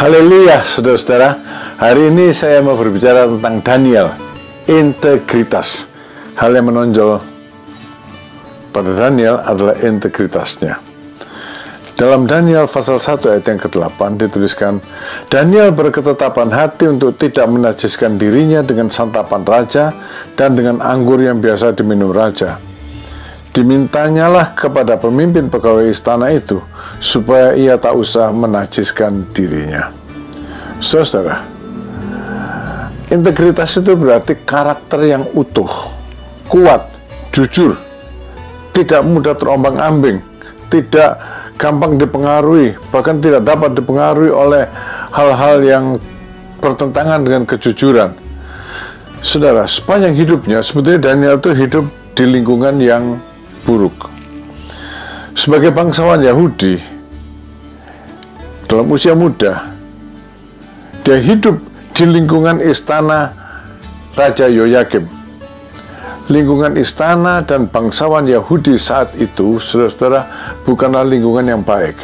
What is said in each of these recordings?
Haleluya, saudara-saudara. Hari ini saya mau berbicara tentang Daniel, integritas. Hal yang menonjol pada Daniel adalah integritasnya. Dalam Daniel pasal 1 ayat yang ke-8 dituliskan, Daniel berketetapan hati untuk tidak menajiskan dirinya dengan santapan raja dan dengan anggur yang biasa diminum raja. Dimintanyalah kepada pemimpin pegawai istana itu supaya ia tak usah menajiskan dirinya. Saudara, integritas itu berarti karakter yang utuh, kuat, jujur, tidak mudah terombang-ambing, tidak gampang dipengaruhi, bahkan tidak dapat dipengaruhi oleh hal-hal yang bertentangan dengan kejujuran. Saudara, sepanjang hidupnya sebetulnya Daniel itu hidup di lingkungan yang buruk. Sebagai bangsawan Yahudi dalam usia muda, dia hidup di lingkungan istana Raja Yoyakim. Lingkungan istana dan bangsawan Yahudi saat itu, saudara-saudara, bukanlah lingkungan yang baik,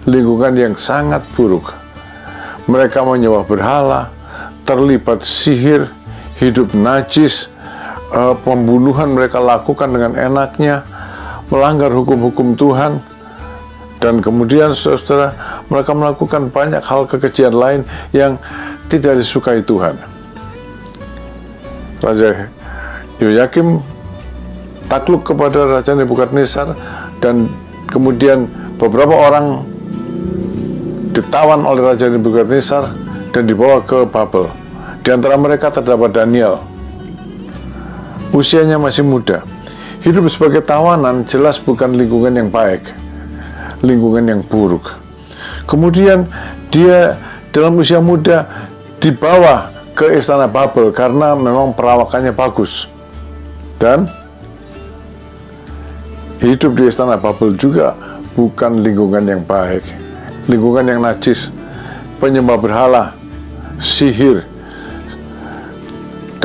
lingkungan yang sangat buruk. Mereka menyembah berhala, terlibat sihir, hidup najis, pembunuhan mereka lakukan dengan enaknya, melanggar hukum-hukum Tuhan, dan kemudian saudara, mereka melakukan banyak hal kekejian lain yang tidak disukai Tuhan. Raja Yoyakim takluk kepada Raja Nebukadnezar, dan kemudian beberapa orang ditawan oleh Raja Nebukadnezar dan dibawa ke Babel. Di antara mereka terdapat Daniel. Usianya masih muda. Hidup sebagai tawanan jelas bukan lingkungan yang baik, lingkungan yang buruk. Kemudian dia dalam usia muda dibawa ke istana Babel karena memang perawakannya bagus. Dan hidup di istana Babel juga bukan lingkungan yang baik, lingkungan yang najis, penyembah berhala, sihir,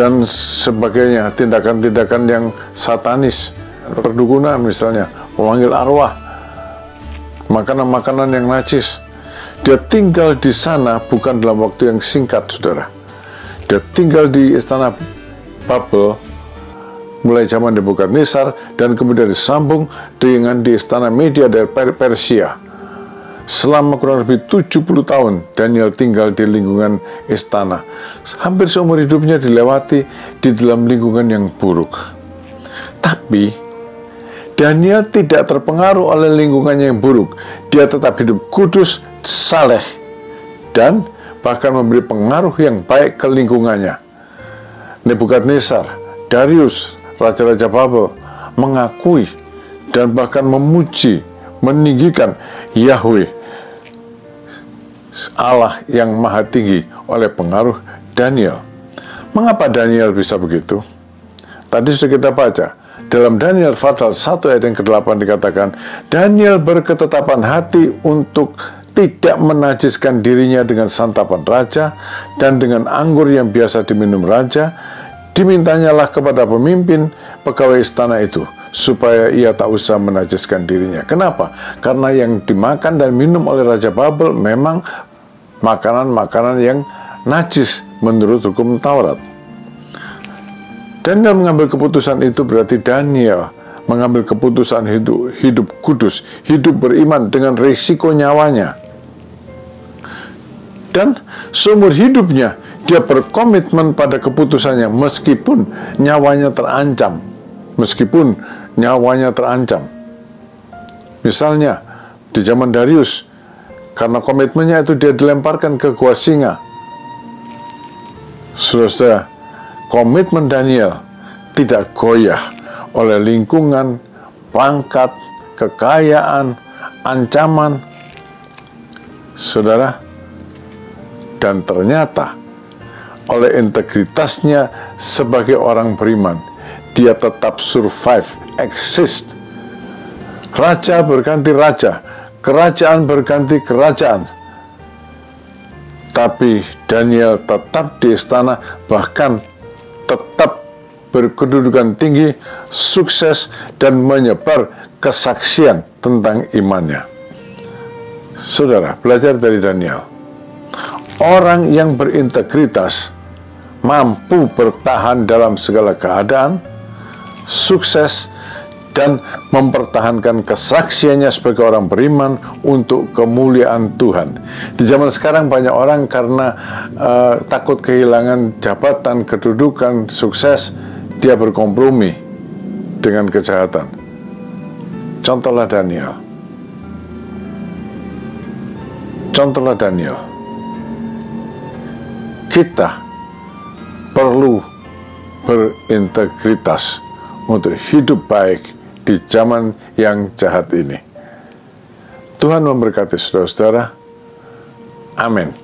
dan sebagainya, tindakan-tindakan yang satanis, perdukunan misalnya, memanggil arwah, makanan-makanan yang najis. Dia tinggal di sana bukan dalam waktu yang singkat, saudara. Dia tinggal di istana Babel mulai zaman Nebukadnezar, dan kemudian disambung dengan di istana Media dari Persia. Selama kurang lebih 70 tahun Daniel tinggal di lingkungan istana. Hampir seumur hidupnya dilewati di dalam lingkungan yang buruk. Tapi Daniel tidak terpengaruh oleh lingkungannya yang buruk. Dia tetap hidup kudus, saleh, dan bahkan memberi pengaruh yang baik ke lingkungannya. Nebukadnezar, Darius, raja-raja Babel mengakui dan bahkan memuji, meninggikan Yahweh, Allah yang maha tinggi, oleh pengaruh Daniel. Mengapa Daniel bisa begitu? Tadi sudah kita baca dalam Daniel pasal 1 ayat yang ke-8 dikatakan, Daniel berketetapan hati untuk tidak menajiskan dirinya dengan santapan raja dan dengan anggur yang biasa diminum raja. Dimintanyalah kepada pemimpin pegawai istana itu supaya ia tak usah menajiskan dirinya. Kenapa? Karena yang dimakan dan minum oleh Raja Babel memang makanan-makanan yang najis menurut hukum Taurat. Daniel mengambil keputusan itu berarti Daniel mengambil keputusan hidup kudus, hidup beriman dengan risiko nyawanya. Dan seumur hidupnya dia berkomitmen pada keputusannya meskipun nyawanya terancam. Meskipun nyawanya terancam. Misalnya di zaman Darius, karena komitmennya itu dia dilemparkan ke gua singa. Saudara, komitmen Daniel tidak goyah oleh lingkungan, pangkat, kekayaan, ancaman. Saudara, dan ternyata oleh integritasnya sebagai orang beriman, dia tetap survive, exist. Raja berganti raja, kerajaan berganti kerajaan, tapi Daniel tetap di istana, bahkan tetap berkedudukan tinggi, sukses, dan menyebar kesaksian tentang imannya. Saudara, belajar dari Daniel. Orang yang berintegritas mampu bertahan dalam segala keadaan, sukses, dan mempertahankan kesaksiannya sebagai orang beriman untuk kemuliaan Tuhan. Di zaman sekarang banyak orang karena takut kehilangan jabatan, kedudukan, sukses, dia berkompromi dengan kejahatan. Contohlah Daniel. Kita perlu berintegritas untuk hidup baik di zaman yang jahat ini. Tuhan memberkati saudara-saudara. Amin.